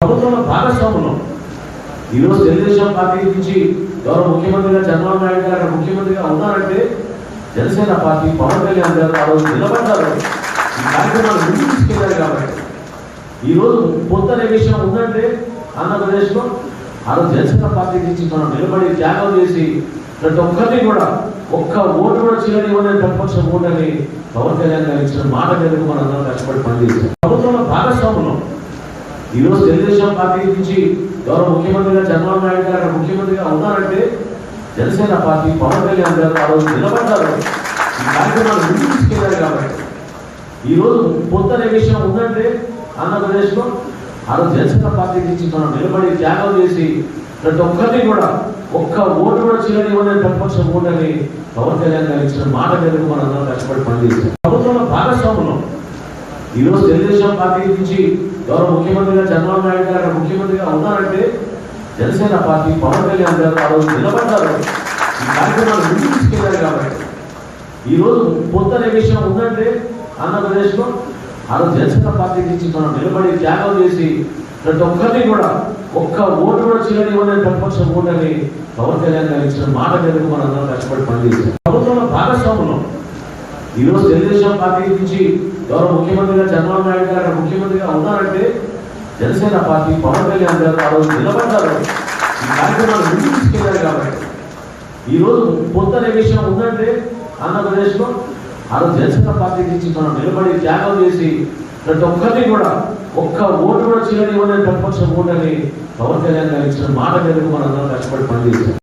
ప్రభుత్వంలో భాగస్వాములు ఈరోజు తెలుగుదేశం పార్టీ నుంచి గౌరవ ముఖ్యమంత్రిగా చంద్రబాబు నాయుడు గారు అక్కడ ముఖ్యమంత్రిగా ఉన్నారంటే జనసేన పార్టీ పవన్ కళ్యాణ్ గారు ఆ రోజు నిలబడ్డారు, ఈ కార్యక్రమాలు ముందుకు తీసుకెళ్లారు. కాబట్టి ఈరోజు పొందనే విషయం ఉందంటే ఆంధ్రప్రదేశ్లో ఆ రోజు జనసేన పార్టీ నుంచి మనం నిలబడి త్యాగం చేసి ప్రతి ఒక్కరిని కూడా ఒక్క ఓటు కూడా చేయనివ్వని ప్రతిపక్ష ఓటని పవన్ కళ్యాణ్ గారు ఇచ్చిన మాట మీదకు మనం అందరం కష్టపడి పనిచేస్తాం. ప్రభుత్వంలో భాగస్వాములు ఈరోజు తెలుగుదేశం పార్టీ నుంచి గౌరవ ముఖ్యమంత్రిగా చంద్రబాబు నాయుడు గారు అక్కడ ముఖ్యమంత్రిగా ఉన్నారంటే జనసేన పార్టీ పవన్ కళ్యాణ్ గారు ఆ రోజు నిలబడ్డారు, ఈ కార్యక్రమాలు ముందుకు తీసుకెళ్లారు. కాబట్టి ఈరోజు పొందనే విషయం ఉందంటే ఆంధ్రప్రదేశ్లో ఆ రోజు జనసేన పార్టీ నుంచి మనం నిలబడి త్యాగం చేసి ప్రతి ఒక్కరిని కూడా ఒక్క ఓటు కూడా చేయనివ్వని ప్రతిపక్ష ఓటని పవన్ కళ్యాణ్ గారు ఇచ్చిన మాట మీదకు మనం అందరం కష్టపడి పనిచేస్తాం. ప్రభుత్వంలో భాగస్వాములు ఈరోజు తెలుగుదేశం పార్టీ నుంచి గౌరవ ముఖ్యమంత్రిగా చంద్రబాబు నాయుడు గారు అక్కడ ముఖ్యమంత్రిగా ఉన్నారంటే జనసేన పార్టీ పవన్ కళ్యాణ్ గారు ఆ రోజు నిలబడ్డారు, ఈ కార్యక్రమాలు ముందుకు తీసుకెళ్లారు. కాబట్టి ఈరోజు పొందనే విషయం ఉందంటే ఆంధ్రప్రదేశ్లో ఆ రోజు జనసేన పార్టీ నుంచి మనం నిలబడి త్యాగం చేసి ప్రతి ఒక్కరిని కూడా ఒక్క ఓటు కూడా చేయనివ్వని ప్రతిపక్ష ఓటని పవన్ కళ్యాణ్ గారు ఇచ్చిన మాట మీదకు మనం అందరం కష్టపడి పనిచేస్తాం. ప్రభుత్వంలో భాగస్వాములు ఈరోజు తెలుగుదేశం పార్టీ నుంచి గౌరవ ముఖ్యమంత్రిగా చంద్రబాబు నాయుడు గారు అక్కడ ముఖ్యమంత్రిగా ఉన్నారంటే జనసేన పార్టీ పవన్ కళ్యాణ్ గారు ఆ రోజు నిలబడ్డారు, ఈ కార్యక్రమాలు ముందుకు తీసుకెళ్లారు. కాబట్టి ఈరోజు పొందనే విషయం ఉందంటే ఆంధ్రప్రదేశ్లో ఆ రోజు జనసేన పార్టీ నుంచి మనం నిలబడి త్యాగం చేసి ప్రతి ఒక్కరిని కూడా ఒక్క ఓటు కూడా చేయనివ్వని ప్రతిపక్ష ఓటని పవన్ కళ్యాణ్ గారు ఇచ్చిన మాట మీదకు మనం అందరం కష్టపడి పనిచేస్తాం.